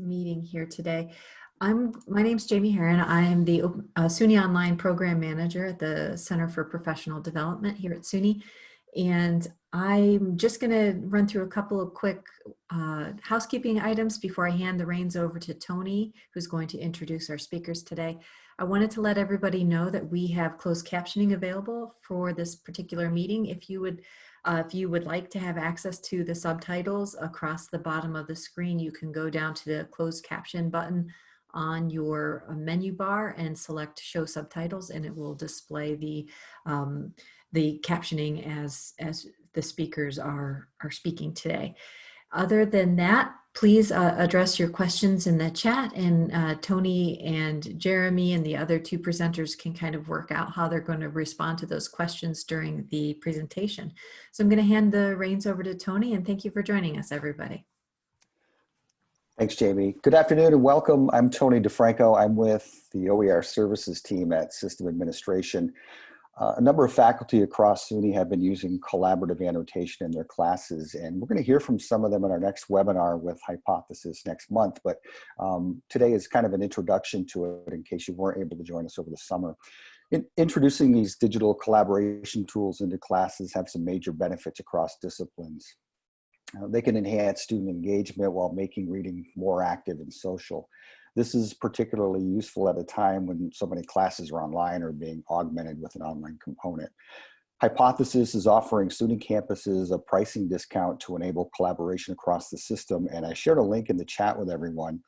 meeting here today. My name's Jamie Herron. I'm the SUNY Online Program Manager at the Center for Professional Development here at SUNY. And I'm just going to run through a couple of quick housekeeping items before I hand the reins over to Tony, who's going to introduce our speakers today. I wanted to let everybody know that we have closed captioning available for this particular meeting. If you would like to have access to the subtitles across the bottom of the screen, you can go down to the closed caption button on your menu bar and select show subtitles, and it will display the captioning as the speakers are speaking today. Other than that, please address your questions in the chat, and Tony and Jeremy and the other two presenters can kind of work out how they're going to respond to those questions during the presentation. So I'm going to hand the reins over to Tony, and thank you for joining us, everybody. Thanks, Jamie. Good afternoon and welcome. I'm Tony DeFranco. I'm with the OER services team at System Administration. A number of faculty across SUNY have been using collaborative annotation in their classes, and we're going to hear from some of them in our next webinar with Hypothesis next month. But today is kind of an introduction to it in case you weren't able to join us over the summer. Introducing these digital collaboration tools into classes have some major benefits across disciplines. They can enhance student engagement while making reading more active and social. This is particularly useful at a time when so many classes are online or being augmented with an online component. Hypothesis is offering SUNY campuses a pricing discount to enable collaboration across the system, and I shared a link in the chat with everyone.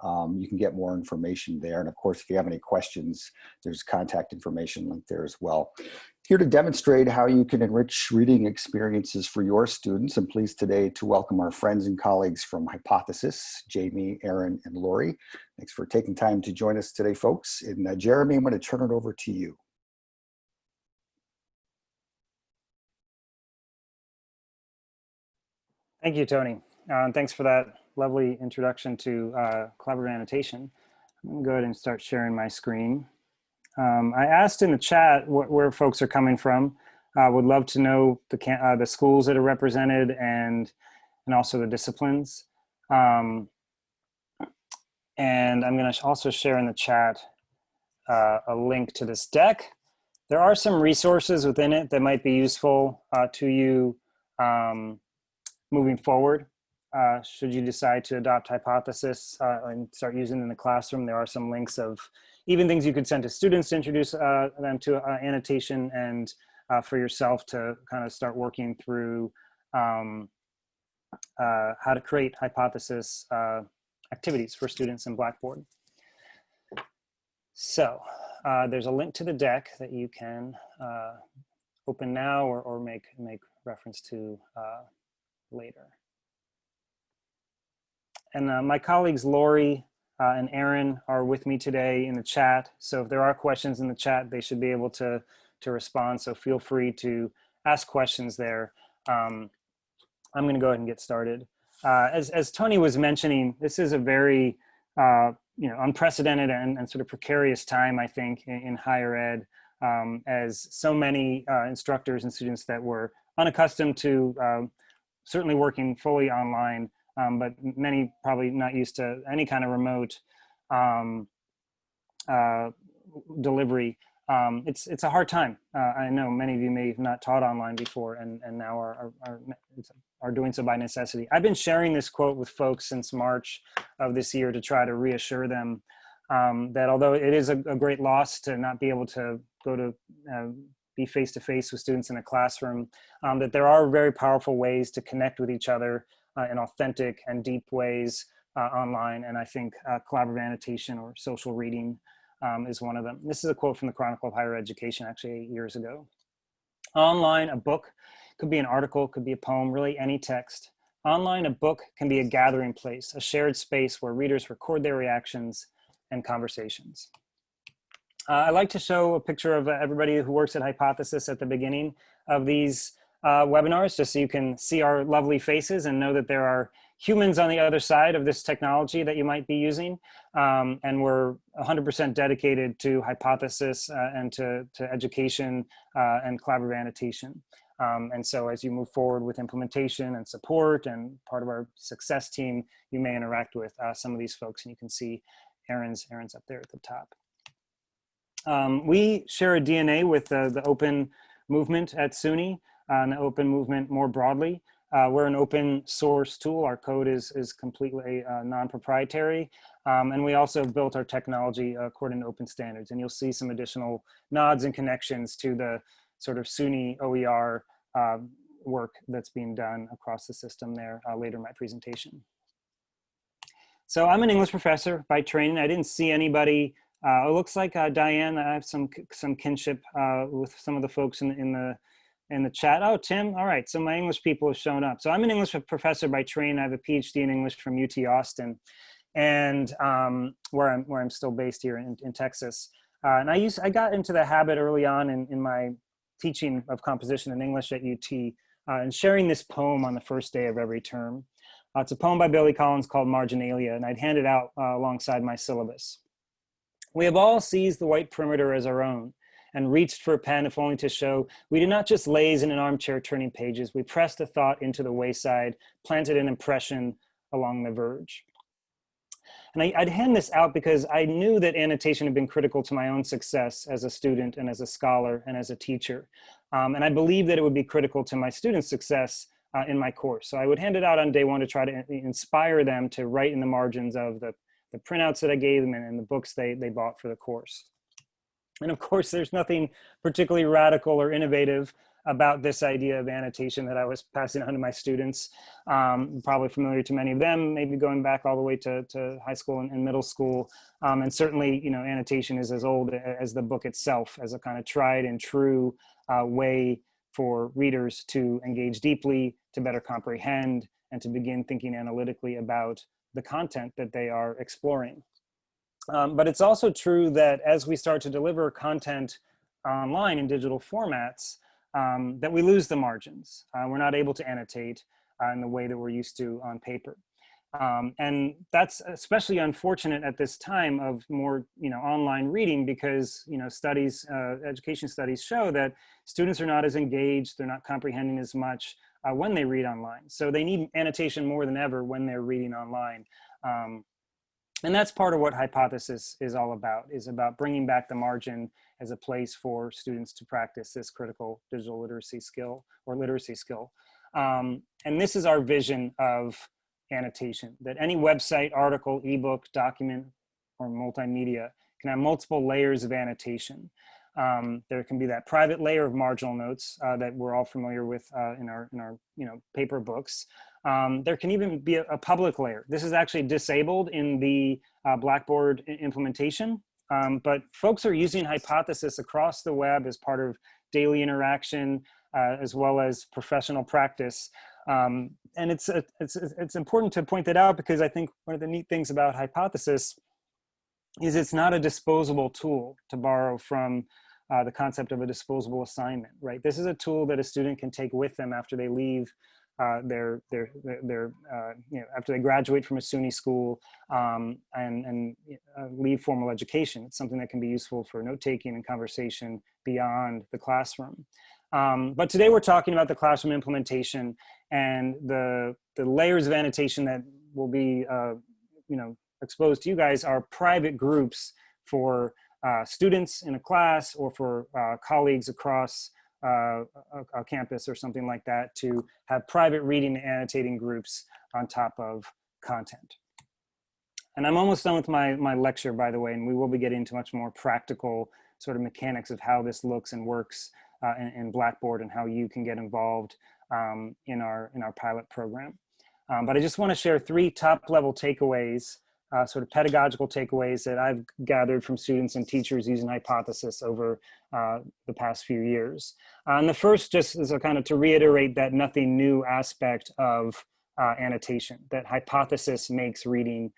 You can get more information there, and of course, if you have any questions, there's contact information linked there as well. Here to demonstrate how you can enrich reading experiences for your students, I'm pleased today to welcome our friends and colleagues from Hypothesis, Jamie, Aaron, and Lori. Thanks for taking time to join us today, folks. And Jeremy, I'm going to turn it over to you. Thank you, Tony. And thanks for that lovely introduction to collaborative annotation. I'm going to go ahead and start sharing my screen. I asked in the chat where folks are coming from. Would love to know the schools that are represented and also the disciplines. And I'm going to also share in the chat a link to this deck. There are some resources within it that might be useful to you moving forward. Should you decide to adopt Hypothesis and start using it in the classroom, there are some links of even things you could send to students to introduce them to annotation, and for yourself to kind of start working through how to create Hypothesis activities for students in Blackboard. So there's a link to the deck that you can open now or make reference to later. And my colleagues Lori and Aaron are with me today in the chat. So if there are questions in the chat, they should be able to respond. So feel free to ask questions there. I'm going to go ahead and get started. As Tony was mentioning, this is a very unprecedented and sort of precarious time, I think, in higher ed, as so many instructors and students that were unaccustomed to certainly working fully online, but many probably not used to any kind of remote delivery. It's a hard time. I know many of you may have not taught online before and now are doing so by necessity. I've been sharing this quote with folks since March of this year to try to reassure them that although it is a great loss to not be able to go to be face-to-face with students in a classroom, that there are very powerful ways to connect with each other in authentic and deep ways online. And I think collaborative annotation or social reading is one of them. This is a quote from the Chronicle of Higher Education, actually 8 years ago. Online, a book could be an article, could be a poem, really any text. Online, a book can be a gathering place, a shared space where readers record their reactions and conversations. I like to show a picture of everybody who works at Hypothesis at the beginning of these webinars, just so you can see our lovely faces and know that there are humans on the other side of this technology that you might be using. And we're 100% dedicated to Hypothesis and to education and collaborative annotation. And so as you move forward with implementation and support and part of our success team, you may interact with some of these folks, and you can see Aaron's up there at the top. We share a DNA with the open movement at SUNY and the open movement more broadly. We're an open source tool. Our code is completely non-proprietary. And we also have built our technology according to open standards. And you'll see some additional nods and connections to the sort of SUNY OER work that's being done across the system there later in my presentation. So I'm an English professor by training. I didn't see anybody. It looks like Diane, I have some kinship with some of the folks in the chat. Oh, Tim, all right, so my English people have shown up. So I'm an English professor by training. I have a PhD in English from UT Austin, and where I'm still based here in Texas. And I got into the habit early on in my teaching of composition in English at UT, and sharing this poem on the first day of every term. It's a poem by Billy Collins called Marginalia, and I'd hand it out alongside my syllabus. We have all seized the white perimeter as our own and reached for a pen if only to show we did not just laze in an armchair turning pages. We pressed a thought into the wayside, planted an impression along the verge. And I'd hand this out because I knew that annotation had been critical to my own success as a student and as a scholar and as a teacher. And I believe that it would be critical to my students' success in my course. So I would hand it out on day one to try to inspire them to write in the margins of the printouts that I gave them and the books they bought for the course. And of course, there's nothing particularly radical or innovative about this idea of annotation that I was passing on to my students. Probably familiar to many of them, maybe going back all the way to high school and middle school. And certainly, you know, annotation is as old as the book itself, as a kind of tried and true way for readers to engage deeply, to better comprehend, and to begin thinking analytically about the content that they are exploring. But it's also true that as we start to deliver content online in digital formats, that we lose the margins. We're not able to annotate in the way that we're used to on paper. And that's especially unfortunate at this time of more, you know, online reading, because, you know, studies, education studies show that students are not as engaged, they're not comprehending as much when they read online. So they need annotation more than ever when they're reading online. And that's part of what Hypothesis is all about, is about bringing back the margin as a place for students to practice this critical digital literacy skill or literacy skill. And this is our vision of annotation, that any website, article, ebook, document, or multimedia can have multiple layers of annotation. There can be that private layer of marginal notes that we're all familiar with in our you know, paper books. There can even be a public layer. This is actually disabled in the Blackboard implementation, but folks are using Hypothesis across the web as part of daily interaction, as well as professional practice. And it's important to point that out, because I think one of the neat things about Hypothesis is it's not a disposable tool, to borrow from the concept of a disposable assignment, right? This is a tool that a student can take with them after they leave you know, after they graduate from a SUNY school and leave formal education. It's something that can be useful for note-taking and conversation beyond the classroom. But today we're talking about the classroom implementation and the layers of annotation that will be you know, exposed to you guys are private groups for students in a class or for colleagues across a campus or something like that, to have private reading and annotating groups on top of content. And I'm almost done with my lecture, by the way, and we will be getting into much more practical sort of mechanics of how this looks and works in Blackboard, and how you can get involved in our pilot program. But I just want to share 3 top-level takeaways, sort of pedagogical takeaways that I've gathered from students and teachers using Hypothesis over the past few years. And the first, just is a kind of to reiterate that nothing new aspect of annotation, that Hypothesis makes reading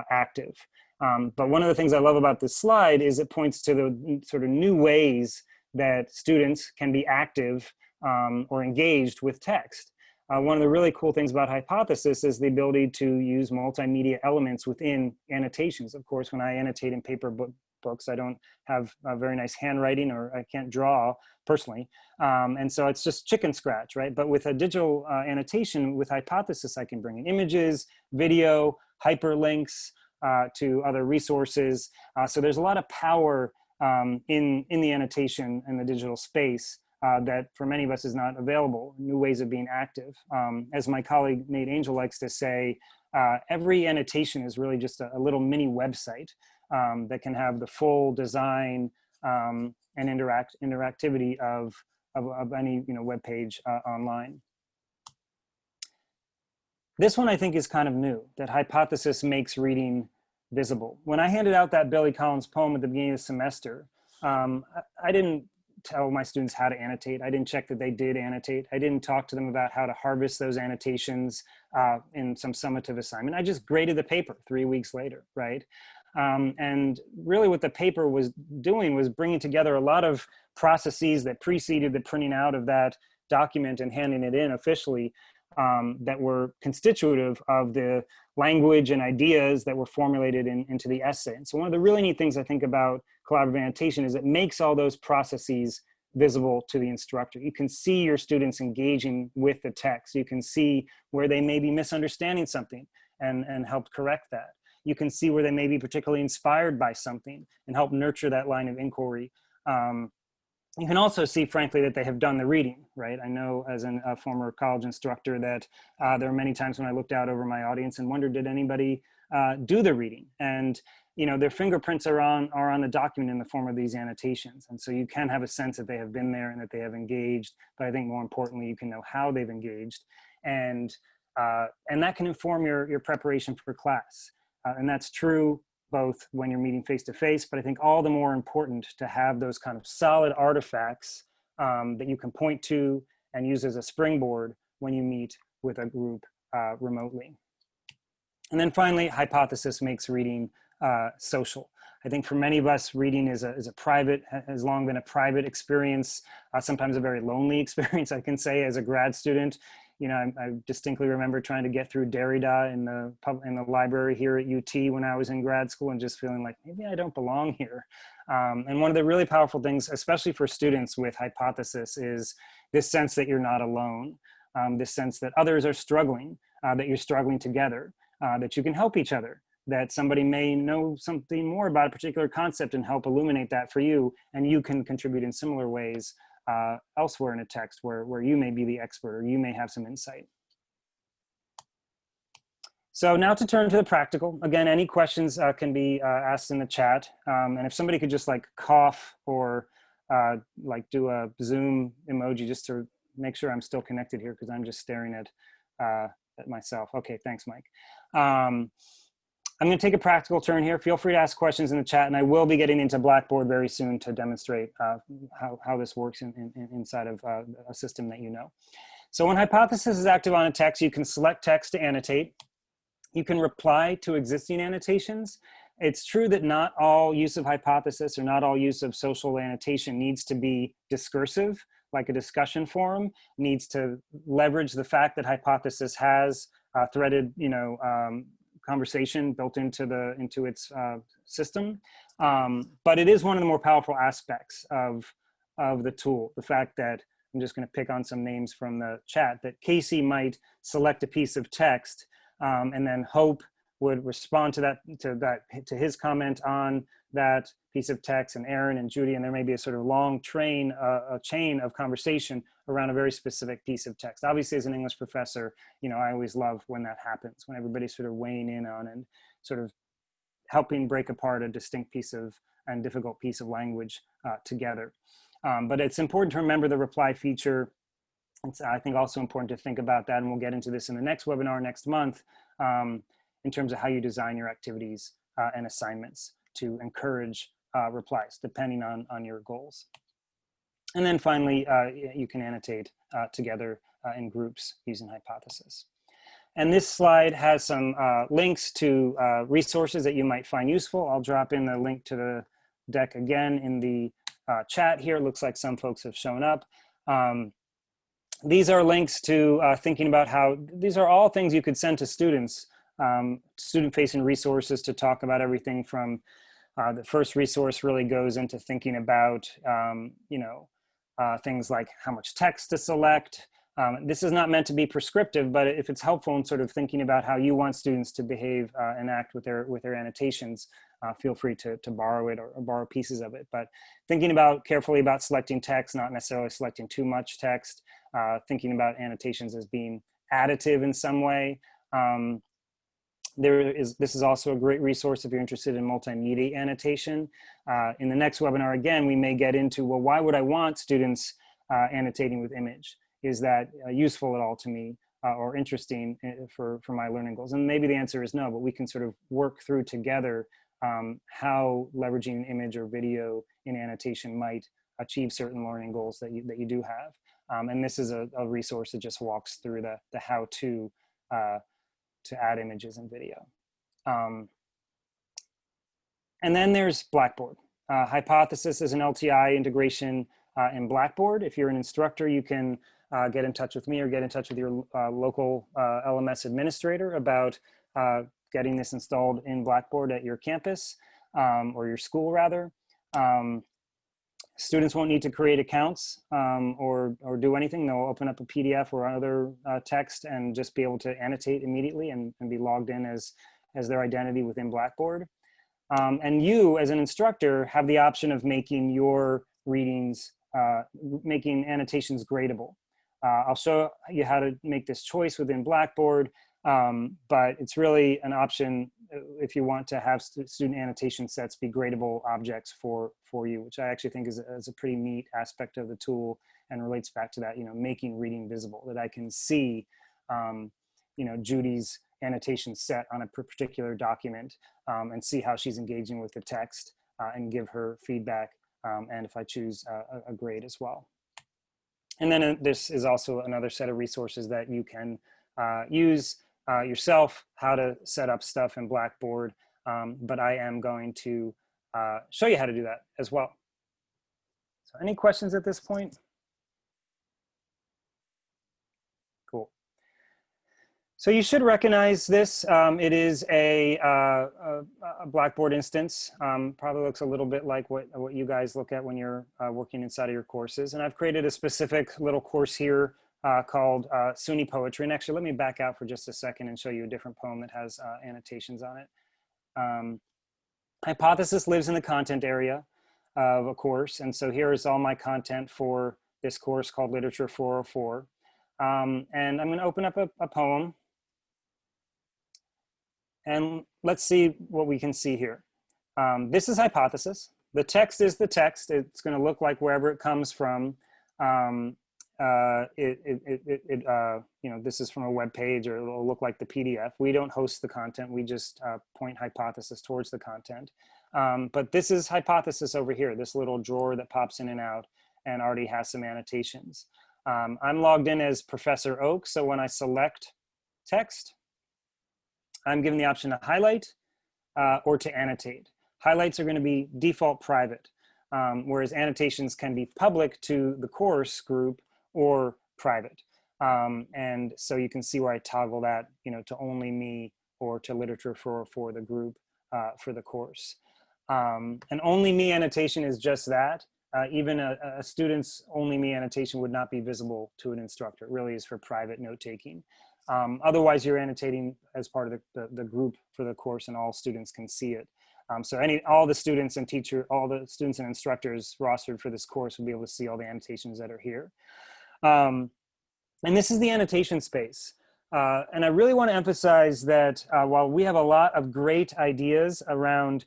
active. But one of the things I love about this slide is it points to the sort of new ways that students can be active or engaged with text. one of the really cool things about Hypothesis is the ability to use multimedia elements within annotations. Of course, when I annotate in paper books, I don't have a very nice handwriting, or I can't draw personally. And so it's just chicken scratch, right? But with a digital annotation with Hypothesis, I can bring in images, video, hyperlinks to other resources. So there's a lot of power in the annotation and the digital space that for many of us is not available, new ways of being active. As my colleague Nate Angel likes to say, every annotation is really just a little mini website that can have the full design and interactivity of any web page online. This one I think is kind of new, that Hypothesis makes reading visible. When I handed out that Billy Collins poem at the beginning of the semester, I didn't tell my students how to annotate. I didn't check that they did annotate. I didn't talk to them about how to harvest those annotations in some summative assignment. I just graded the paper 3 weeks later, right? And really what the paper was doing was bringing together a lot of processes that preceded the printing out of that document and handing it in officially, that were constitutive of the language and ideas that were formulated into the essay. And so one of the really neat things I think about collaborative annotation is it makes all those processes visible to the instructor. You can see your students engaging with the text. You can see where they may be misunderstanding something and help correct that. You can see where they may be particularly inspired by something and help nurture that line of inquiry. You can also see, frankly, that they have done the reading, right? I know as a former college instructor that there are many times when I looked out over my audience and wondered, did anybody do the reading? And their fingerprints are on the document in the form of these annotations. And so you can have a sense that they have been there and that they have engaged, but I think more importantly, you can know how they've engaged. And that can inform your preparation for class. And that's true both when you're meeting face-to-face, but I think all the more important to have those kind of solid artifacts that you can point to and use as a springboard when you meet with a group remotely. And then finally, Hypothesis makes reading social. I think for many of us, reading is a private, has long been a private experience, sometimes a very lonely experience, I can say, as a grad student. I distinctly remember trying to get through Derrida in the library here at UT when I was in grad school and just feeling like maybe I don't belong here. And one of the really powerful things, especially for students with Hypothesis, is this sense that you're not alone, this sense that others are struggling, that you're struggling together, that you can help each other, that somebody may know something more about a particular concept and help illuminate that for you, and you can contribute in similar ways elsewhere in a text where you may be the expert or you may have some insight. So now to turn to the practical. Again, any questions can be asked in the chat. And if somebody could just cough or do a Zoom emoji just to make sure I'm still connected here, because I'm just staring at myself. Okay, thanks, Mike. I'm going to take a practical turn here. Feel free to ask questions in the chat, and I will be getting into Blackboard very soon to demonstrate how this works inside of a system that you know. So when Hypothesis is active on a text, you can select text to annotate. You can reply to existing annotations. It's true that not all use of Hypothesis or not all use of social annotation needs to be discursive, like a discussion forum, needs to leverage the fact that Hypothesis has threaded, conversation built into its system, but it is one of the more powerful aspects of the tool. The fact that I'm just going to pick on some names from the chat, that Casey might select a piece of text, and then Hope would respond to his comment on that piece of text, and Aaron and Judy, and there may be a sort of long chain of conversation around a very specific piece of text. Obviously, as an English professor, I always love when that happens, when everybody's sort of weighing in on and sort of helping break apart a distinct piece of and difficult piece of language together. But it's important to remember the reply feature. It's, I think, also important to think about that, and we'll get into this in the next webinar next month, in terms of how you design your activities and assignments to encourage replies, depending on your goals. And then finally, you can annotate together in groups using Hypothesis. And this slide has some links to resources that you might find useful. I'll drop in the link to the deck again in the chat here. It looks like some folks have shown up. these are links to thinking about how, these are all things you could send to students, student-facing resources to talk about everything from, the first resource really goes into thinking about, things like how much text to select. This is not meant to be prescriptive, but if it's helpful in sort of thinking about how you want students to behave and act with their annotations, feel free to borrow it or borrow pieces of it. But thinking about carefully about selecting text, not necessarily selecting too much text, thinking about annotations as being additive in some way. This is also a great resource if you're interested in multimedia annotation. In the next webinar, again, we may get into, well, why would I want students annotating with image? Is that useful at all to me or interesting for my learning goals? And maybe the answer is no, but we can sort of work through together how leveraging an image or video in annotation might achieve certain learning goals that you do have. And this is a resource that just walks through the how-to add images and video. And then there's Blackboard. Hypothesis is an LTI integration in Blackboard. If you're an instructor, you can get in touch with me or get in touch with your local LMS administrator about getting this installed in Blackboard at your campus or your school rather. Students won't need to create accounts or do anything. They'll open up a PDF or other text and just be able to annotate immediately and be logged in as their identity within Blackboard. And you, as an instructor, have the option of making your readings, making annotations gradable. I'll show you how to make this choice within Blackboard, but it's really an option if you want to have student annotation sets be gradable objects for you, which I actually think is a pretty neat aspect of the tool and relates back to that, making reading visible, that I can see, Judy's annotation set on a particular document and see how she's engaging with the text and give her feedback, and if I choose a grade as well. And then this is also another set of resources that you can use yourself, how to set up stuff in Blackboard, but I am going to show you how to do that as well. So any questions at this point? Cool. So you should recognize this. It is a Blackboard instance. Probably looks a little bit like what you guys look at when you're working inside of your courses. And I've created a specific little course here called SUNY Poetry. And actually, let me back out for just a second and show you a different poem that has annotations on it. Hypothesis lives in the content area of a course. And so here is all my content for this course called Literature 404. And I'm going to open up a poem. And let's see what we can see here. This is hypothesis. The text is the text. It's going to look like wherever it comes from. This is from a web page, or it'll look like the PDF. We don't host the content. We just point hypothesis towards the content. But this is hypothesis over here, this little drawer that pops in and out and already has some annotations. I'm logged in as Professor Oak. So when I select text, I'm given the option to highlight or to annotate. Highlights are going to be default private, whereas annotations can be public to the course group or private. And so you can see where I toggle that, to only me or to literature for the group for the course. And only me annotation is just that. Even a student's only me annotation would not be visible to an instructor. It really is for private note-taking. Otherwise, you're annotating as part of the group for the course, and all students can see it. So all the students and instructors rostered for this course will be able to see all the annotations that are here. And this is the annotation space. And I really want to emphasize that while we have a lot of great ideas around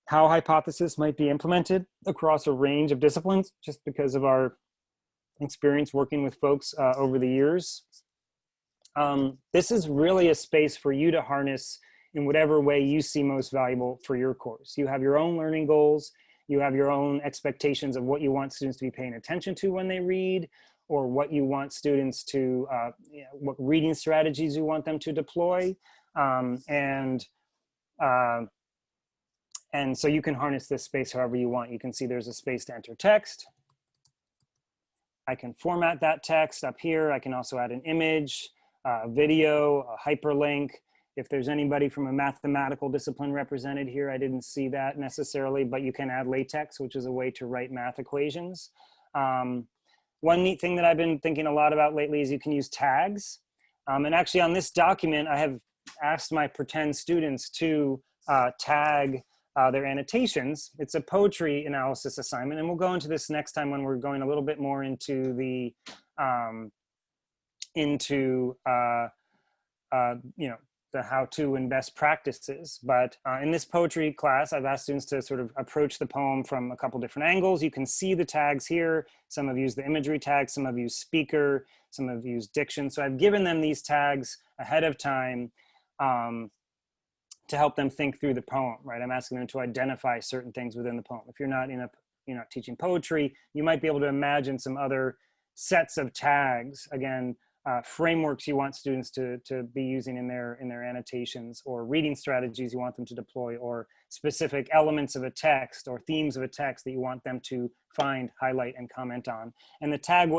how hypothesis might be implemented across a range of disciplines, just because of our experience working with folks over the years, this is really a space for you to harness in whatever way you see most valuable for your course. You have your own learning goals. You have your own expectations of what you want students to be paying attention to when they read, or what you want students to, what reading strategies you want them to deploy. And so you can harness this space however you want. You can see there's a space to enter text. I can format that text up here. I can also add an image, a video, a hyperlink. If there's anybody from a mathematical discipline represented here, I didn't see that necessarily, but you can add LaTeX, which is a way to write math equations. One neat thing that I've been thinking a lot about lately is you can use tags. And actually on this document, I have asked my pretend students to tag their annotations. It's a poetry analysis assignment, and we'll go into this next time when we're going a little bit more into the, you know, the how-to and best practices. But in this poetry class, I've asked students to sort of approach the poem from a couple different angles. You can see the tags here. Some have used the imagery tag, some have used speaker, some have used diction. So I've given them these tags ahead of time to help them think through the poem, right? I'm asking them to identify certain things within the poem. If you're not teaching poetry, you might be able to imagine some other sets of tags, again, frameworks you want students to be using in their annotations, or reading strategies you want them to deploy, or specific elements of a text or themes of a text that you want them to find, highlight, and comment on. And the tag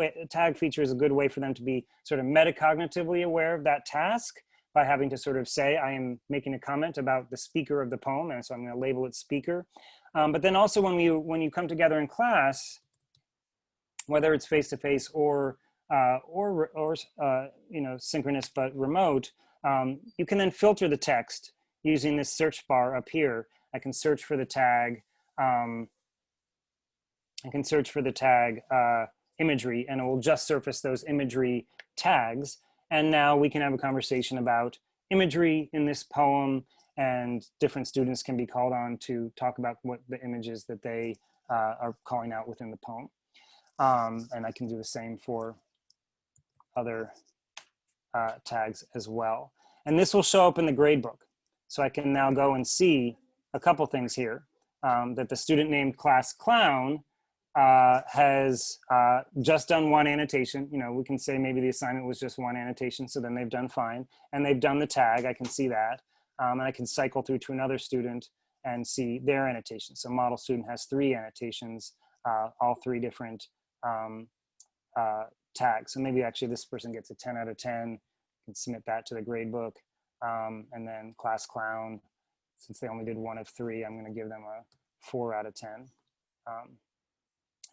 feature is a good way for them to be sort of metacognitively aware of that task by having to sort of say, I am making a comment about the speaker of the poem, and so I'm going to label it speaker. But then also when you come together in class, whether it's face-to-face or you know, synchronous but remote, you can then filter the text using this search bar up here. I can search for the tag. Imagery, and it will just surface those imagery tags. And now we can have a conversation about imagery in this poem, and different students can be called on to talk about what the images that they are calling out within the poem. And I can do the same for other tags as well. And this will show up in the gradebook. So I can now go and see a couple things here. That the student named Class Clown has just done one annotation. You know, we can say maybe the assignment was just one annotation, so then they've done fine. And they've done the tag, I can see that. And I can cycle through to another student and see their annotation. So model student has 3 annotations, all 3 different tags. So maybe actually this person gets a 10 out of 10, can submit that to the gradebook. And then Class Clown, since they only did 1 of 3, I'm gonna give them a 4 out of 10.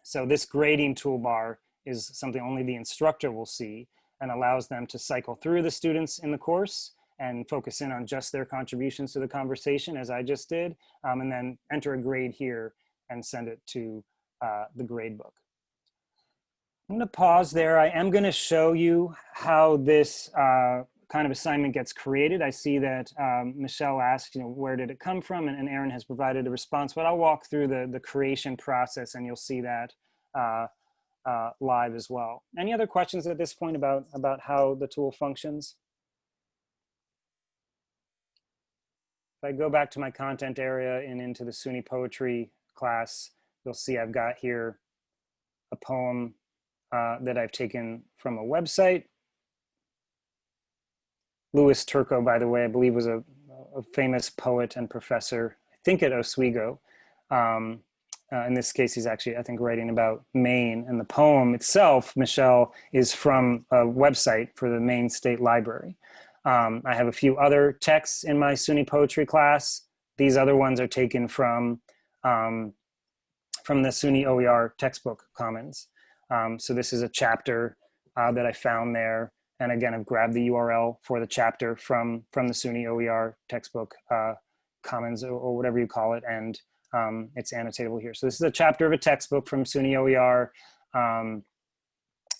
So this grading toolbar is something only the instructor will see, and allows them to cycle through the students in the course and focus in on just their contributions to the conversation, as I just did, and then enter a grade here and send it to the gradebook. I'm going to pause there. I am going to show you how this kind of assignment gets created. I see that Michelle asked, you know, where did it come from? And Aaron has provided a response, but I'll walk through the creation process, and you'll see that live as well. Any other questions at this point about how the tool functions? If I go back to my content area and into the SUNY poetry class, you'll see I've got here a poem that I've taken from a website. Louis Turco, by the way, I believe was a famous poet and professor, I think at Oswego. In this case, he's actually, I think, writing about Maine. And the poem itself, Michelle, is from a website for the Maine State Library. I have a few other texts in my SUNY poetry class. These other ones are taken from the SUNY OER textbook commons. So this is a chapter that I found there. And again, I've grabbed the URL for the chapter from the SUNY OER textbook commons, or whatever you call it, and it's annotatable here. So this is a chapter of a textbook from SUNY OER.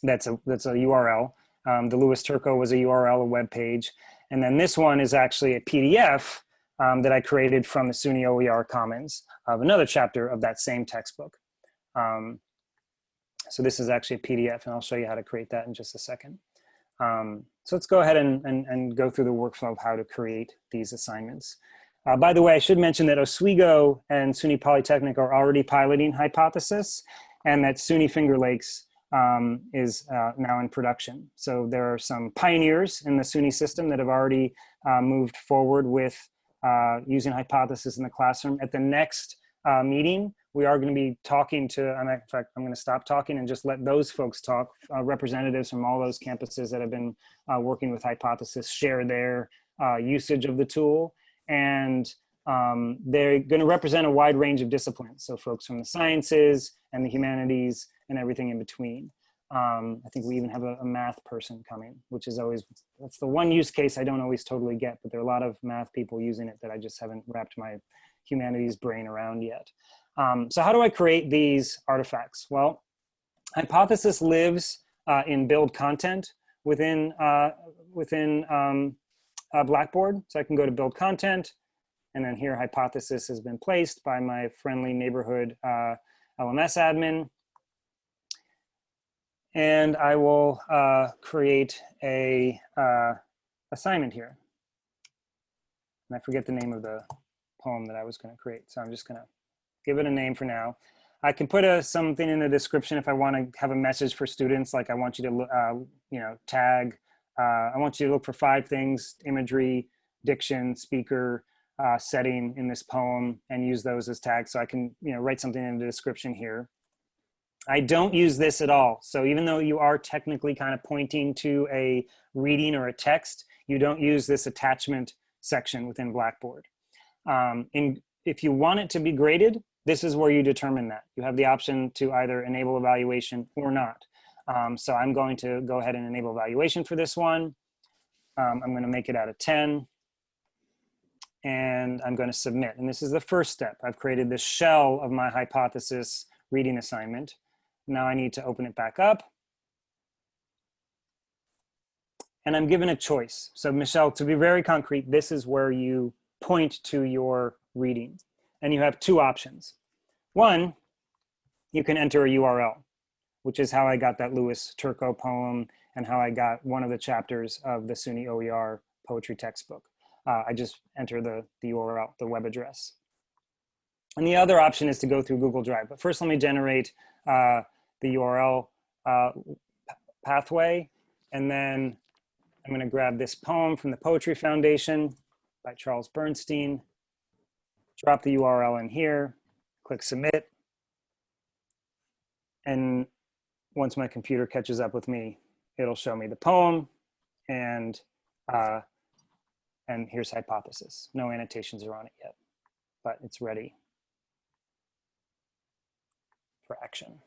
That's a URL. The Louis Turco was a URL, a web page. And then this one is actually a PDF that I created from the SUNY OER commons of another chapter of that same textbook. So this is actually a PDF, and I'll show you how to create that in just a second. So let's go ahead and go through the workflow of how to create these assignments. By the way, I should mention that Oswego and SUNY Polytechnic are already piloting Hypothesis, and that SUNY Finger Lakes is now in production. So there are some pioneers in the SUNY system that have already moved forward with using Hypothesis in the classroom. At the next meeting, we are going to be talking to, in fact, I'm going to stop talking and just let those folks talk. Representatives from all those campuses that have been working with Hypothesis share their usage of the tool. And they're going to represent a wide range of disciplines. So folks from the sciences and the humanities and everything in between. I think we even have a math person coming, which is always, that's the one use case I don't always totally get, but there are a lot of math people using it that I just haven't wrapped my humanities brain around yet. So how do I create these artifacts? Well, Hypothesis lives in build content within Blackboard. So I can go to build content, and then here Hypothesis has been placed by my friendly neighborhood LMS admin. And I will create a assignment here. And I forget the name of the poem that I was going to create, so I'm just going to give it a name for now. I can put something in the description if I want to have a message for students, like I want you to tag. I want you to look for 5 things: imagery, diction, speaker, setting in this poem, and use those as tags. So I can write something in the description here. I don't use this at all. So even though you are technically kind of pointing to a reading or a text, you don't use this attachment section within Blackboard. If you want it to be graded, this is where you determine that. You have the option to either enable evaluation or not. So I'm going to go ahead and enable evaluation for this one. I'm going to make it out of 10. And I'm going to submit. And this is the first step. I've created this shell of my Hypothesis reading assignment. Now I need to open it back up. And I'm given a choice. So Michelle, to be very concrete, this is where you point to your reading. And you have 2 options. One, you can enter a URL, which is how I got that Louis Turco poem and how I got one of the chapters of the SUNY OER poetry textbook. I just enter the URL, the web address. And the other option is to go through Google Drive. But first, let me generate the URL pathway. And then I'm going to grab this poem from the Poetry Foundation by Charles Bernstein, drop the URL in here, click submit. And once my computer catches up with me, it'll show me the poem, and here's Hypothesis. No annotations are on it yet, but it's ready for action.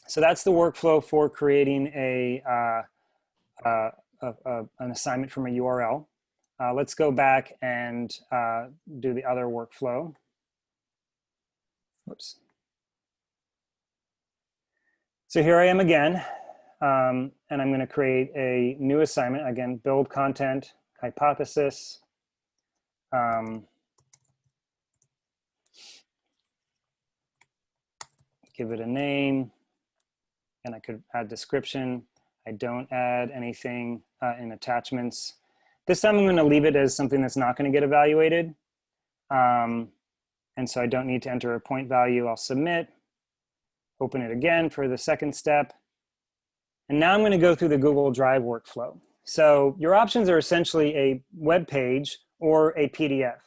So that's the workflow for creating an assignment from a URL. Let's go back and do the other workflow. Whoops. So here I am again, and I'm going to create a new assignment. Again, build content, Hypothesis. Give it a name, and I could add description. I don't add anything in attachments. This time I'm going to leave it as something that's not going to get evaluated. And so I don't need to enter a point value. I'll submit, open it again for the second step. And now I'm going to go through the Google Drive workflow. So your options are essentially a web page or a PDF.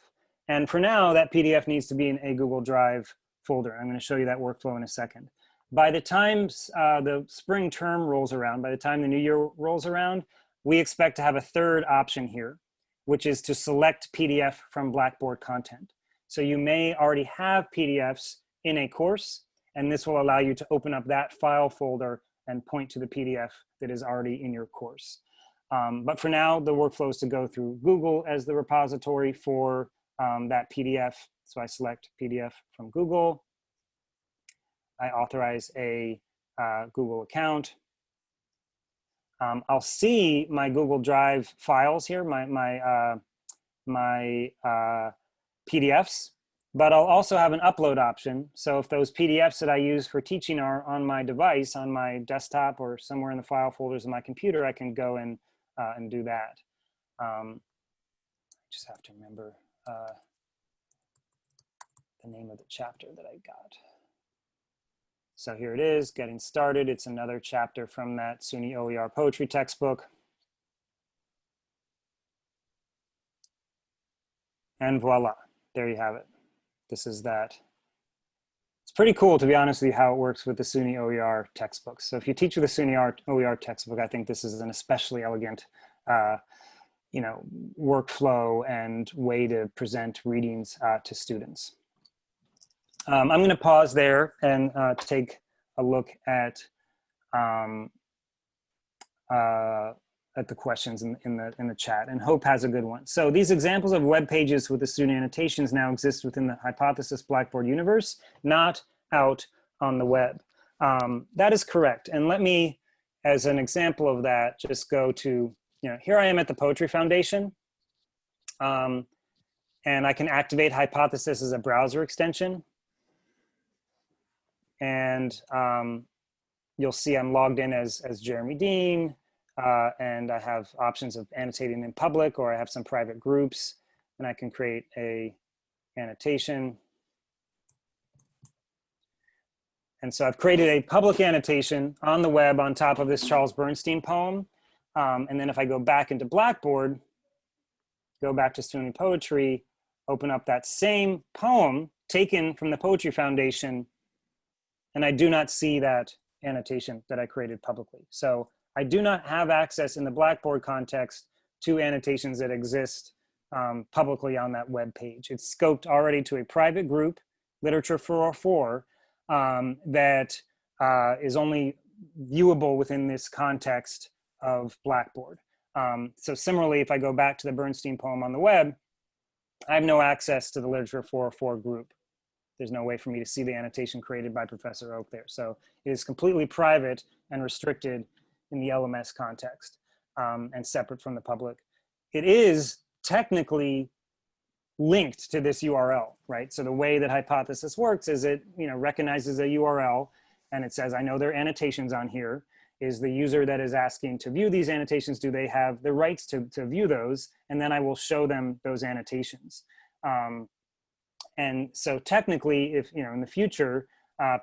And for now, that PDF needs to be in a Google Drive folder. I'm going to show you that workflow in a second. By the time the spring term rolls around, by the time the new year rolls around, we expect to have a third option here, which is to select PDF from Blackboard content. So you may already have PDFs in a course, and this will allow you to open up that file folder and point to the PDF that is already in your course. But for now, the workflow is to go through Google as the repository for that PDF. So I select PDF from Google. I authorize a Google account. I'll see my Google Drive files here, my PDFs, but I'll also have an upload option. So if those PDFs that I use for teaching are on my device, on my desktop or somewhere in the file folders of my computer, I can go and do that. Just have to remember the name of the chapter that I got. So here it is, getting started. It's another chapter from that SUNY OER poetry textbook. And voila, there you have it. This is that. It's pretty cool, to be honest with you, how it works with the SUNY OER textbooks. So if you teach with the SUNY OER textbook, I think this is an especially elegant workflow and way to present readings to students. I'm going to pause there and take a look at the questions in the chat, and Hope has a good one. So these examples of web pages with the student annotations now exist within the Hypothesis Blackboard universe, not out on the web. That is correct. And let me, as an example of that, just go to, here I am at the Poetry Foundation, and I can activate Hypothesis as a browser extension. And you'll see I'm logged in as Jeremy Dean, and I have options of annotating in public, or I have some private groups, and I can create a annotation. And so I've created a public annotation on the web on top of this Charles Bernstein poem. And then if I go back into Blackboard, go back to SUNY Poetry, open up that same poem taken from the Poetry Foundation, and I do not see that annotation that I created publicly. So I do not have access in the Blackboard context to annotations that exist publicly on that web page. It's scoped already to a private group, Literature 404, that is only viewable within this context of Blackboard. So similarly, if I go back to the Bernstein poem on the web, I have no access to the Literature 404 group. There's no way for me to see the annotation created by Professor Oak there. So it is completely private and restricted in the LMS context, and separate from the public. It is technically linked to this URL, right? So the way that Hypothesis works is it recognizes a URL and it says, I know there are annotations on here. Is the user that is asking to view these annotations, do they have the rights to view those? And then I will show them those annotations. And so technically, if in the future,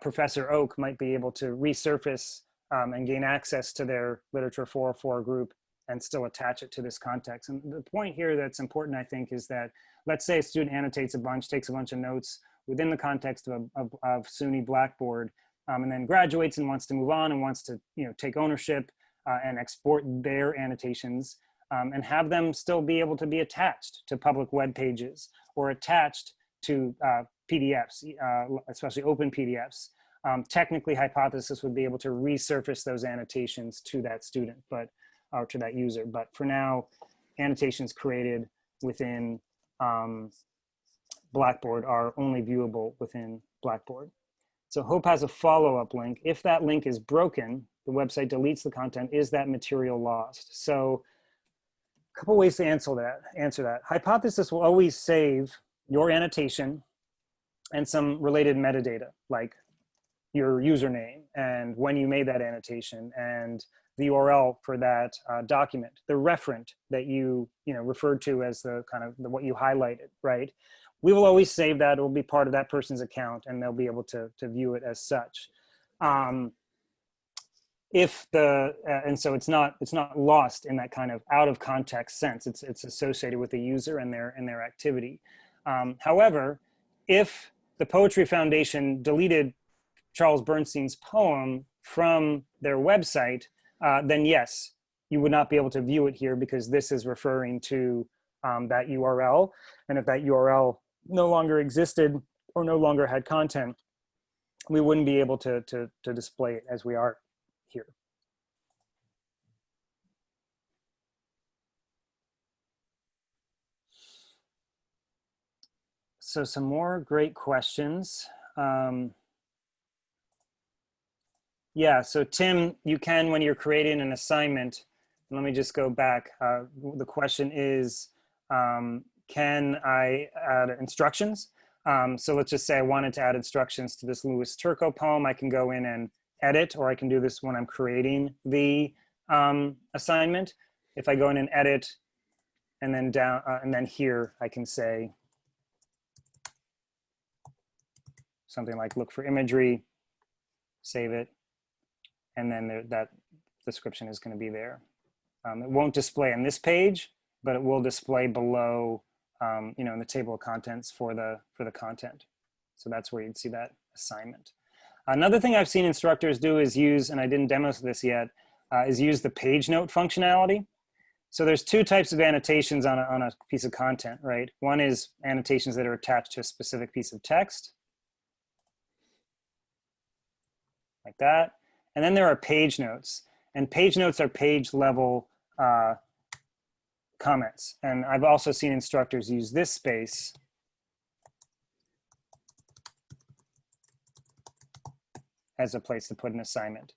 Professor Oak might be able to resurface and gain access to their Literature 404 group and still attach it to this context. And the point here that's important, I think, is that let's say a student annotates a bunch, takes a bunch of notes within the context of SUNY Blackboard, and then graduates and wants to move on and wants to take ownership and export their annotations and have them still be able to be attached to public web pages or attached to PDFs, especially open PDFs. Technically, Hypothesis would be able to resurface those annotations to that student, or to that user. But for now, annotations created within Blackboard are only viewable within Blackboard. So Hope has a follow-up link. If that link is broken, the website deletes the content, is that material lost? So a couple ways to answer that. Hypothesis will always save your annotation and some related metadata, like your username and when you made that annotation and the URL for that document, the referent that you referred to as the kind of what you highlighted, right? We will always save that. It will be part of that person's account, and they'll be able to view it as such. And so it's not lost in that kind of out of context sense. It's associated with the user and their activity. However, if the Poetry Foundation deleted Charles Bernstein's poem from their website, then yes, you would not be able to view it here because this is referring to that URL. And if that URL no longer existed or no longer had content, we wouldn't be able to display it as we are here. So some more great questions. Yeah, so Tim, you can, when you're creating an assignment, let me just go back. The question is, can I add instructions? So let's just say I wanted to add instructions to this Louis Turco poem. I can go in and edit, or I can do this when I'm creating the assignment. If I go in and edit, and then down, and then here I can say something like look for imagery, save it, and then that description is going to be there. It won't display on this page, but it will display below you know, in the table of contents for the content. So that's where you'd see that assignment. Another thing I've seen instructors do is use, and I didn't demo this yet, is use the page note functionality. So there's two types of annotations on a piece of content, right? One is annotations that are attached to a specific piece of text, like that. And then there are page notes. And page notes are page level comments. And I've also seen instructors use this space as a place to put an assignment.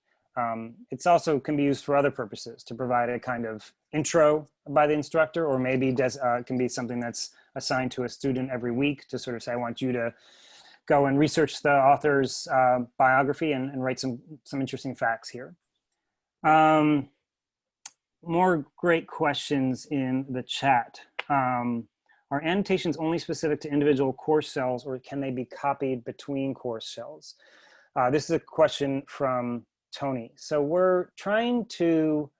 It's also can be used for other purposes, to provide a kind of intro by the instructor, or maybe it can be something that's assigned to a student every week to sort of say, I want you to go and research the author's biography and write some interesting facts here. More great questions in the chat. Are annotations only specific to individual course cells, or can they be copied between course cells? This is a question from Tony. So we're trying to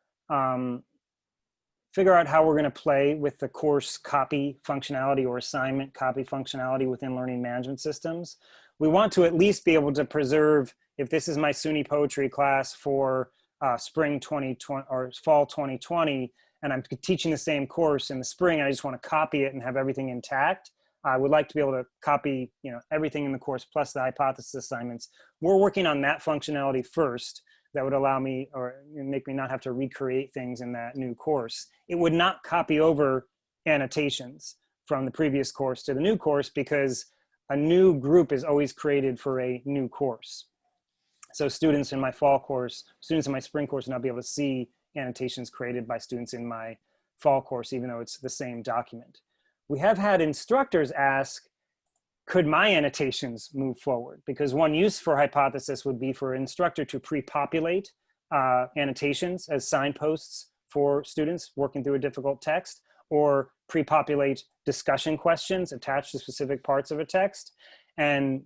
figure out how we're going to play with the course copy functionality or assignment copy functionality within learning management systems. We want to at least be able to preserve, if this is my SUNY poetry class for spring 2020 or fall 2020, and I'm teaching the same course in the spring, and I just want to copy it and have everything intact. I would like to be able to copy, you know, everything in the course plus the hypothesis assignments. We're working on that functionality first. That would allow me, or make me not have to recreate things in that new course. It would not copy over annotations from the previous course to the new course, because a new group is always created for a new course. So students in my fall course, students in my spring course will not be able to see annotations created by students in my fall course, even though it's the same document. We have had instructors ask, could my annotations move forward? Because one use for hypothesis would be for an instructor to pre-populate annotations as signposts for students working through a difficult text, or pre-populate discussion questions attached to specific parts of a text. And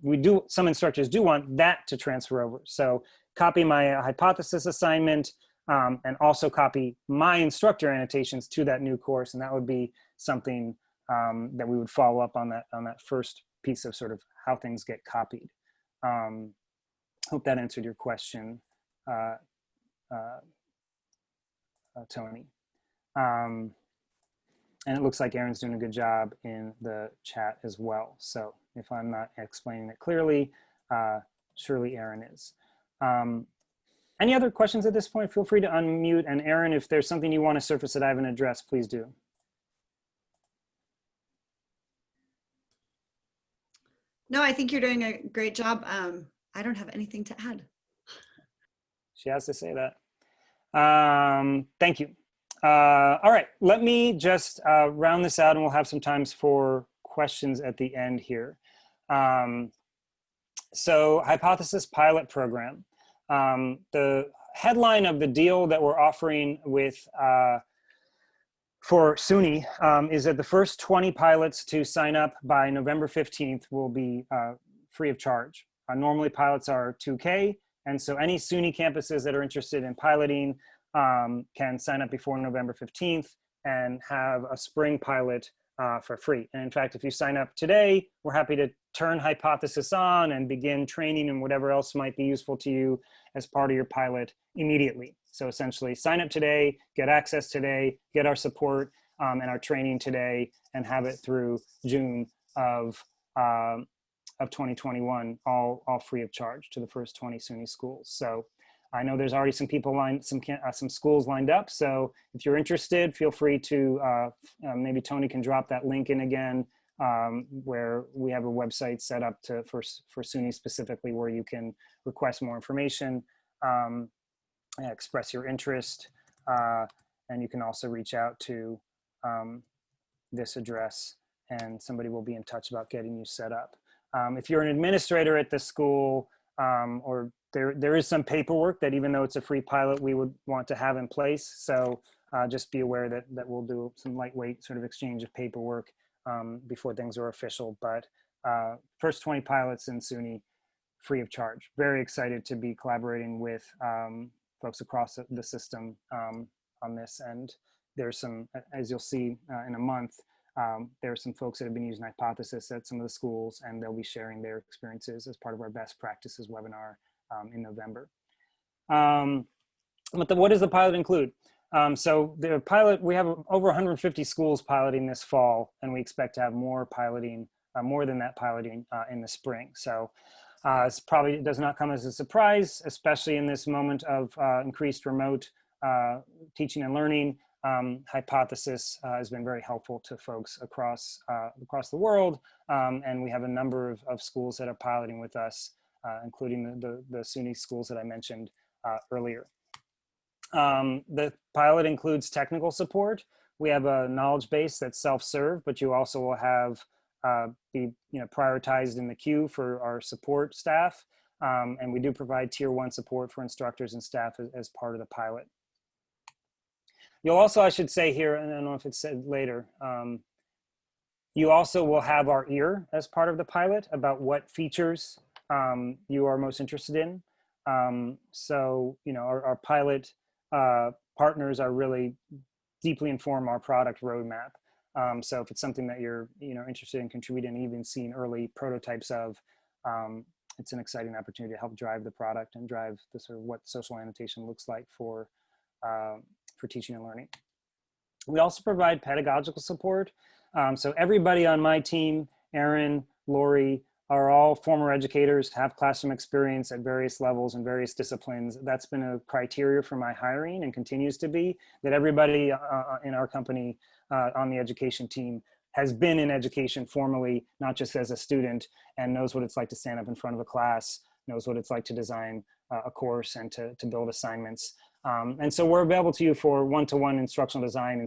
some instructors do want that to transfer over. So copy my hypothesis assignment and also copy my instructor annotations to that new course. And that would be something that we would follow up on that first piece of sort of how things get copied. Hope that answered your question, Tony. And it looks like Aaron's doing a good job in the chat as well. So if I'm not explaining it clearly, surely Aaron is. Any other questions at this point? Feel free to unmute. And Aaron, if there's something you want to surface that I haven't addressed, please do. No, I think you're doing a great job. I don't have anything to add. She has to say that. Thank you. All right, let me just round this out, and we'll have some times for questions at the end here. So hypothesis pilot program. The headline of the deal that we're offering with for SUNY is that the first 20 pilots to sign up by November 15th will be free of charge. Normally pilots are $2K, and so any SUNY campuses that are interested in piloting can sign up before November 15th and have a spring pilot for free. And in fact, if you sign up today, we're happy to turn hypothesis on and begin training and whatever else might be useful to you as part of your pilot immediately. So essentially sign up today, get access today, get our support and our training today, and have it through June of 2021, all free of charge to the first 20 SUNY schools. So I know there's already some people some schools lined up. So if you're interested, feel free to, maybe Tony can drop that link in again, where we have a website set up for SUNY specifically, where you can request more information, express your interest, and you can also reach out to this address, and somebody will be in touch about getting you set up. If you're an administrator at the school, or there is some paperwork that, even though it's a free pilot, we would want to have in place. So just be aware that we'll do some lightweight sort of exchange of paperwork before things are official. But first 20 pilots in SUNY, free of charge. Very excited to be collaborating with folks across the system on this. And there's some, as you'll see in a month, There are some folks that have been using Hypothesis at some of the schools, and they'll be sharing their experiences as part of our best practices webinar in November. What does the pilot include? So the pilot, we have over 150 schools piloting this fall, and we expect to have more piloting, more than that piloting in the spring. So it does not come as a surprise, especially in this moment of increased remote teaching and learning. Hypothesis has been very helpful to folks across the world, and we have a number of schools that are piloting with us, including the SUNY schools that I mentioned earlier. The pilot includes technical support. We have a knowledge base that's self-serve, but you also will have be prioritized in the queue for our support staff, and we do provide tier 1 support for instructors and staff as part of the pilot. You'll also, I should say here, and I don't know if it's said later, you also will have our ear as part of the pilot about what features you are most interested in. So, our pilot partners are really deeply inform our product roadmap. So if it's something that you're interested in contributing and even seeing early prototypes of, it's an exciting opportunity to help drive the product and drive the sort of what social annotation looks like for teaching and learning. We also provide pedagogical support. So everybody on my team, Aaron, Lori, are all former educators, have classroom experience at various levels and various disciplines. That's been a criteria for my hiring and continues to be, that everybody in our company on the education team has been in education formally, not just as a student, and knows what it's like to stand up in front of a class, knows what it's like to design a course and to build assignments. And so we're available to you for one-to-one instructional design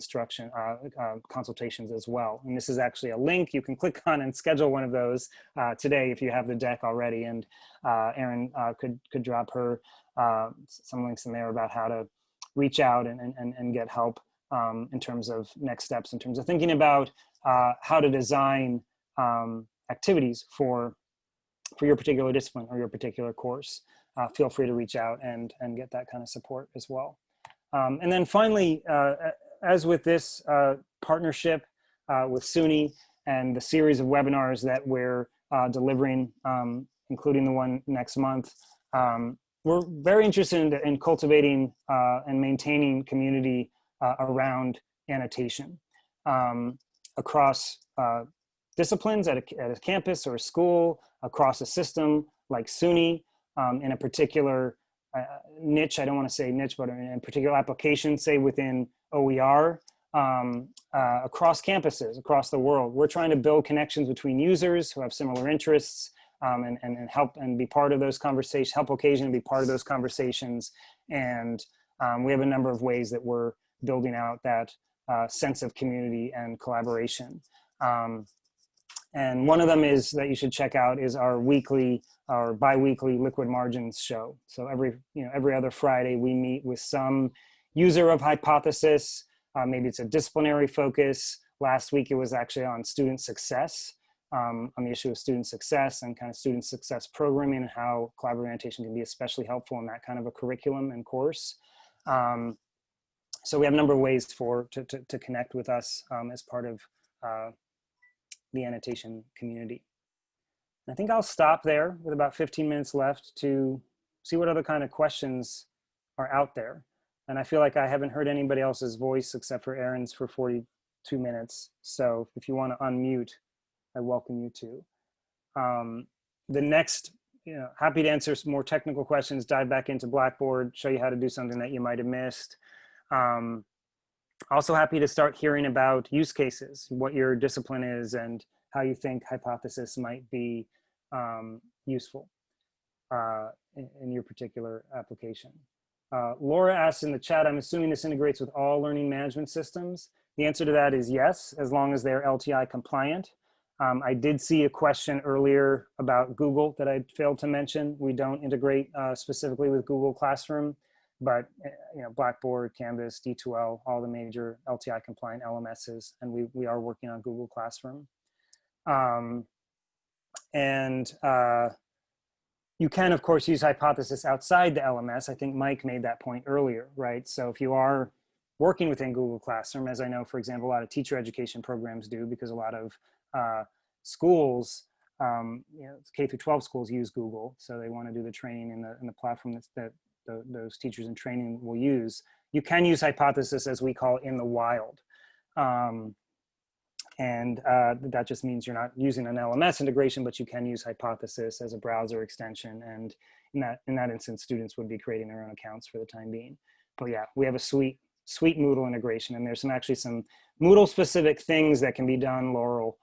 consultations as well. And this is actually a link you can click on and schedule one of those today if you have the deck already. And Erin could drop her some links in there about how to reach out and get help in terms of next steps, in terms of thinking about how to design activities for your particular discipline or your particular course. Feel free to reach out and get that kind of support as well. And then finally, as with this partnership with SUNY and the series of webinars that we're delivering, including the one next month, we're very interested in cultivating and maintaining community around annotation across disciplines at a campus or a school, across a system like SUNY, in a particular niche, I don't want to say niche, but in a particular application, say within OER, across campuses, across the world. We're trying to build connections between users who have similar interests and help and be part of those conversations, help occasionally be part of those conversations. And we have a number of ways that we're building out that sense of community and collaboration. And one of them is that you should check out is our weekly or bi-weekly Liquid Margins show. So every other Friday we meet with some user of Hypothesis. Maybe it's a disciplinary focus. Last week it was actually on student success, on the issue of student success and kind of student success programming and how collaborative annotation can be especially helpful in that kind of a curriculum and course. So we have a number of ways to connect with us as part of the annotation community. I think I'll stop there with about 15 minutes left to see what other kind of questions are out there. And I feel like I haven't heard anybody else's voice except for Aaron's for 42 minutes. So if you want to unmute, I welcome you to. The next, happy to answer some more technical questions, dive back into Blackboard, show you how to do something that you might have missed. Also happy to start hearing about use cases, what your discipline is and how you think Hypothesis might be useful in your particular application. Laura asks in the chat, I'm assuming this integrates with all learning management systems. The answer to that is yes, as long as they're LTI compliant. I did see a question earlier about Google that I failed to mention. We don't integrate specifically with Google Classroom, but Blackboard, Canvas, D2L, all the major LTI compliant LMSs, and we are working on Google Classroom. You can, of course, use Hypothesis outside the LMS. I think Mike made that point earlier, right? So if you are working within Google Classroom, as I know, for example, a lot of teacher education programs do, because a lot of schools, K through 12 schools use Google, so they want to do the training in the platform that those teachers in training will use. You can use Hypothesis, as we call it, in the wild. That just means you're not using an LMS integration, but you can use Hypothesis as a browser extension. And in that instance, students would be creating their own accounts for the time being. But yeah, we have a sweet Moodle integration, and there's actually some Moodle specific things that can be done, Laura,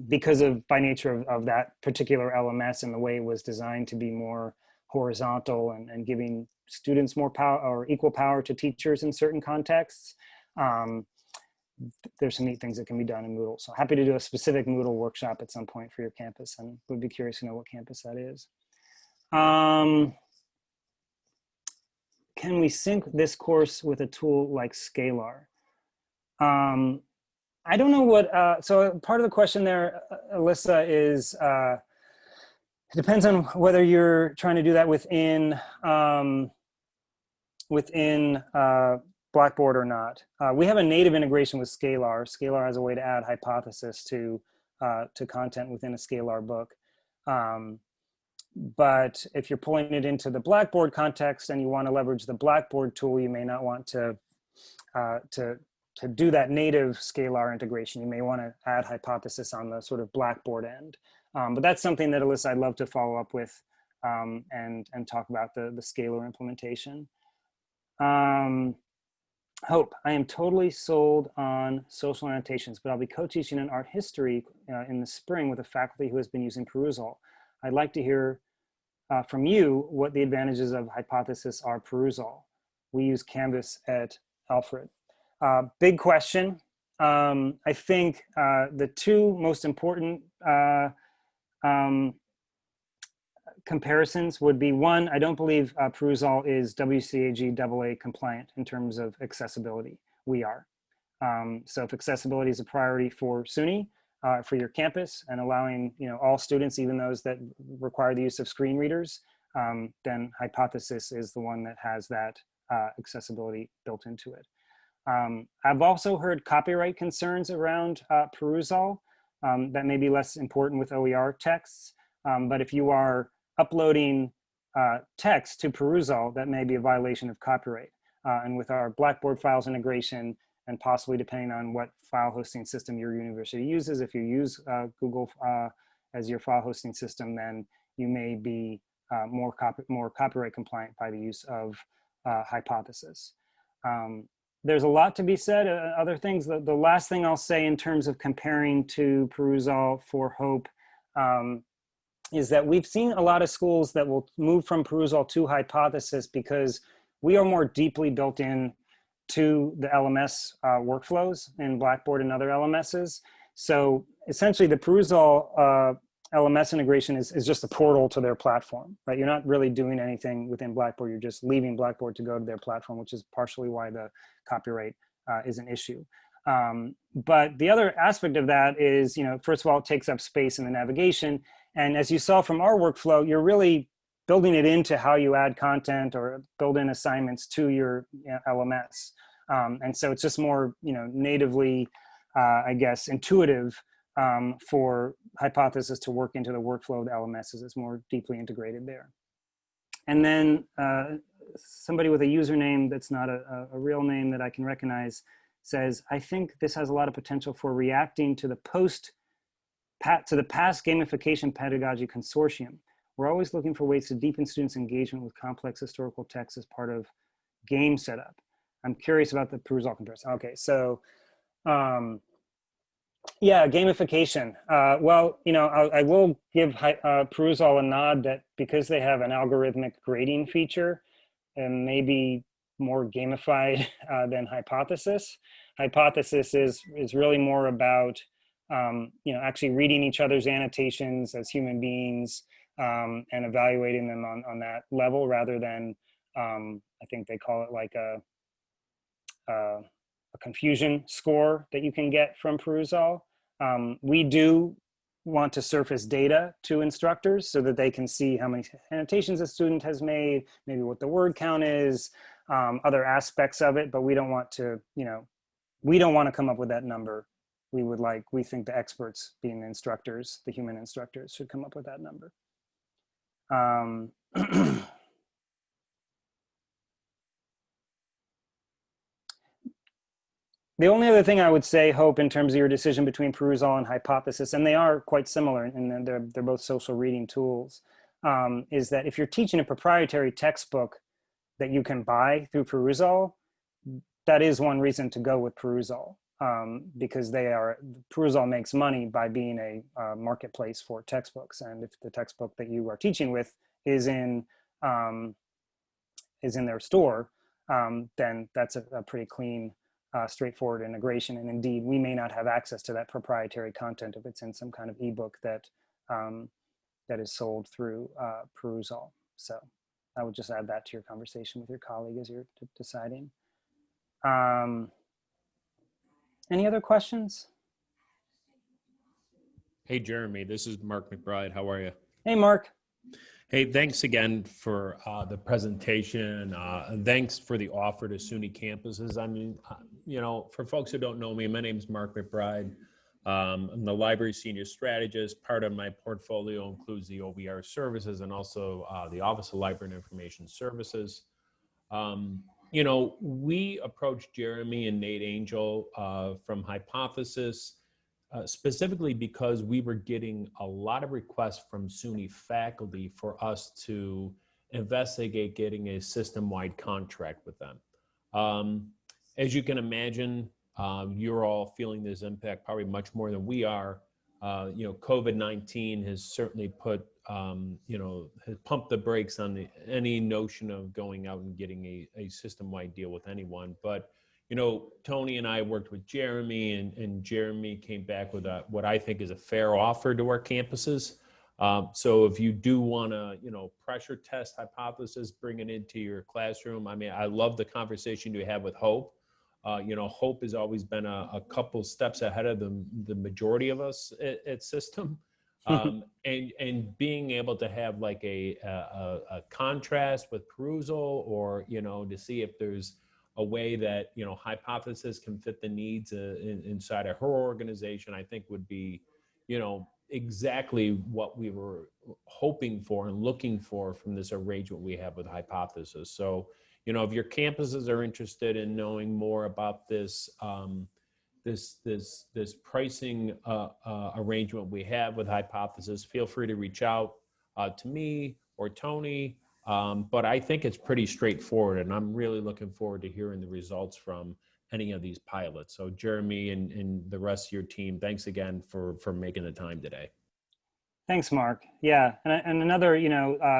because by nature of that particular LMS and the way it was designed to be more horizontal and giving students more power or equal power to teachers in certain contexts. There's some neat things that can be done in Moodle. So happy to do a specific Moodle workshop at some point for your campus, and would be curious to know what campus that is. Can we sync this course with a tool like Scalar? I don't know what, so part of the question there, Alyssa, is it depends on whether you're trying to do that within Blackboard or not. We have a native integration with Scalar. Scalar has a way to add Hypothesis to content within a Scalar book. But if you're pulling it into the Blackboard context and you want to leverage the Blackboard tool, you may not want to do that native Scalar integration. You may want to add Hypothesis on the sort of Blackboard end. But that's something that, Alyssa, I'd love to follow up with and talk about the Scalar implementation. Hope, I am totally sold on social annotations, but I'll be co-teaching an art history in the spring with a faculty who has been using Perusall. I'd like to hear from you what the advantages of Hypothesis are Perusall. We use Canvas at Alfred. Big question. I think the two most important comparisons would be, one, I don't believe Perusall is WCAG AA compliant in terms of accessibility. We are. So if accessibility is a priority for SUNY, for your campus, and allowing all students, even those that require the use of screen readers, then Hypothesis is the one that has that accessibility built into it. I've also heard copyright concerns around Perusall that may be less important with OER texts, but if you are uploading text to Perusall, that may be a violation of copyright. And with our Blackboard files integration, and possibly depending on what file hosting system your university uses, if you use Google as your file hosting system, then you may be more copyright compliant by the use of Hypothesis. There's a lot to be said. Other things, the last thing I'll say in terms of comparing to Perusall for Hope is that we've seen a lot of schools that will move from Perusall to Hypothesis because we are more deeply built in to the LMS workflows in Blackboard and other LMSs. So essentially the Perusall LMS integration is just a portal to their platform, right? You're not really doing anything within Blackboard. You're just leaving Blackboard to go to their platform, which is partially why the copyright is an issue. But the other aspect of that is, first of all, it takes up space in the navigation. And as you saw from our workflow, you're really building it into how you add content or build in assignments to your LMS. And so it's just more, natively, I guess, intuitive for Hypothesis to work into the workflow of the LMSs. It's more deeply integrated there. And then somebody with a username that's not a real name that I can recognize says, I think this has a lot of potential for reacting to the past gamification pedagogy consortium. We're always looking for ways to deepen students' engagement with complex historical texts as part of game setup. I'm curious about the Perusall comparison. Okay, so yeah, gamification. Well, I will give Perusall a nod that because they have an algorithmic grading feature and maybe more gamified than Hypothesis. Hypothesis is really more about actually reading each other's annotations as human beings and evaluating them on that level rather than I think they call it like a confusion score that you can get from Perusall. We do want to surface data to instructors so that they can see how many annotations a student has made, maybe what the word count is, other aspects of it, but we don't want to, we don't want to come up with that number. We think the experts, being the instructors, the human instructors, should come up with that number. The only other thing I would say, Hope, in terms of your decision between Perusall and Hypothesis, and they are quite similar, and they're both social reading tools, is that if you're teaching a proprietary textbook that you can buy through Perusall, that is one reason to go with Perusall, because Perusall makes money by being a marketplace for textbooks, and if the textbook that you are teaching with is in their store, then that's a pretty clean, straightforward integration. And indeed, we may not have access to that proprietary content if it's in some kind of ebook that that is sold through Perusall. So I would just add that to your conversation with your colleague as you're deciding. Any other questions? Hey, Jeremy, this is Mark McBride. How are you? Hey, Mark. Hey, thanks again for the presentation. And thanks for the offer to SUNY campuses. I mean, for folks who don't know me, my name is Mark McBride. I'm the library senior strategist. Part of my portfolio includes the OER services and also the Office of Library and Information Services. We approached Jeremy and Nate Angel from Hypothesis specifically because we were getting a lot of requests from SUNY faculty for us to investigate getting a system-wide contract with them. As you can imagine, you're all feeling this impact probably much more than we are. COVID-19 has certainly put, has pumped the brakes on any notion of going out and getting a system-wide deal with anyone. But Tony and I worked with Jeremy, and Jeremy came back with what I think is a fair offer to our campuses. So if you do want to, pressure test Hypothesis, bring it into your classroom. I mean, I love the conversation you have with Hope. Hope has always been a couple steps ahead of the majority of us at System. And being able to have like a contrast with Perusall, or, to see if there's a way that, Hypothesis can fit the needs inside of her organization, I think would be, exactly what we were hoping for and looking for from this arrangement we have with Hypothesis. So, if your campuses are interested in knowing more about this, this pricing arrangement we have with Hypothesis, feel free to reach out to me or Tony. But I think it's pretty straightforward, and I'm really looking forward to hearing the results from any of these pilots. So Jeremy and the rest of your team, thanks again for making the time today. Thanks, Mark. Yeah, and another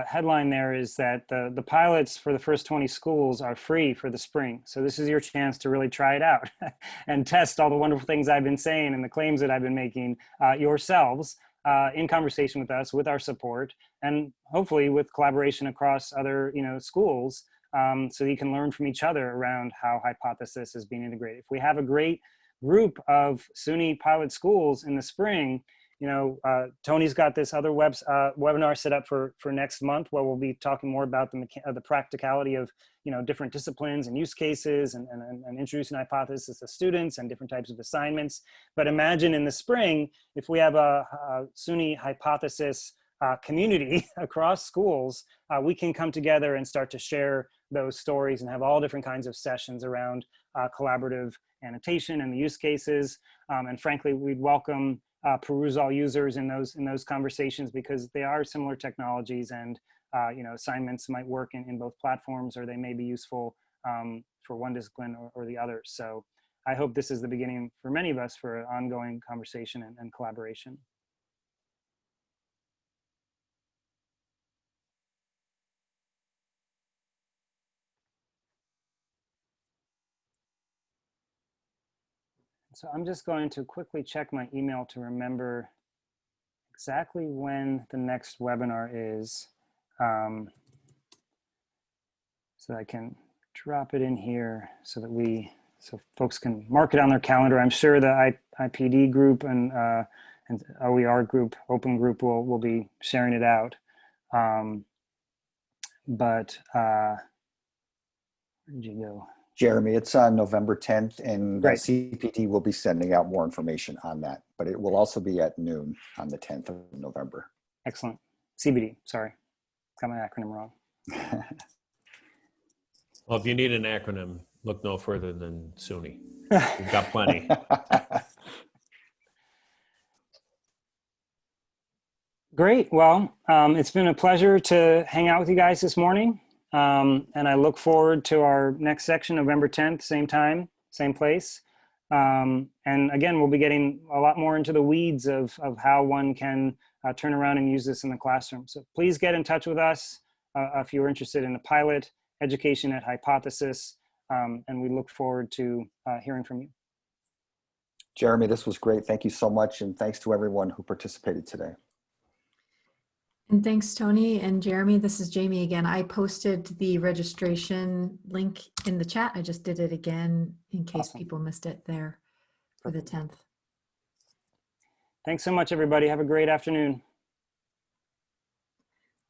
headline there is that the pilots for the first 20 schools are free for the spring. So this is your chance to really try it out and test all the wonderful things I've been saying and the claims that I've been making yourselves in conversation with us, with our support, and hopefully with collaboration across other schools, so you can learn from each other around how Hypothesis is being integrated. If we have a great group of SUNY pilot schools in the spring, Tony's got this other webinar set up for next month, where we'll be talking more about the practicality of different disciplines and use cases, and introducing Hypothesis to students and different types of assignments. But imagine in the spring, if we have a SUNY Hypothesis community across schools, we can come together and start to share those stories and have all different kinds of sessions around collaborative annotation and the use cases. And frankly, we'd welcome Perusall users in those conversations, because they are similar technologies, and assignments might work in both platforms, or they may be useful for one discipline or the other. So I hope this is the beginning for many of us for ongoing conversation and collaboration. So I'm just going to quickly check my email to remember exactly when the next webinar is, so I can drop it in here so folks can mark it on their calendar. I'm sure the IPD group and OER group, open group, will be sharing it out. But Where did you go? Jeremy, it's on November 10th, and Great. CPD will be sending out more information on that, but it will also be at noon on the 10th of November. Excellent. CBD, sorry. Got my acronym wrong. Well, if you need an acronym, look no further than SUNY. We've got plenty. Great. Well, it's been a pleasure to hang out with you guys this morning. And I look forward to our next section, November 10th, same time, same place. And again, we'll be getting a lot more into the weeds of how one can turn around and use this in the classroom. So please get in touch with us if you're interested in the pilot, education at Hypothesis, and we look forward to hearing from you. Jeremy, this was great. Thank you so much, and thanks to everyone who participated today. And thanks, Tony and Jeremy. This is Jamie again. I posted the registration link in the chat. I just did it again in case Awesome. people missed it there for the 10th. Thanks so much, everybody. Have a great afternoon.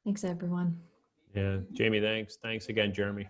Thanks, everyone. Yeah, Jamie, thanks. Thanks again, Jeremy.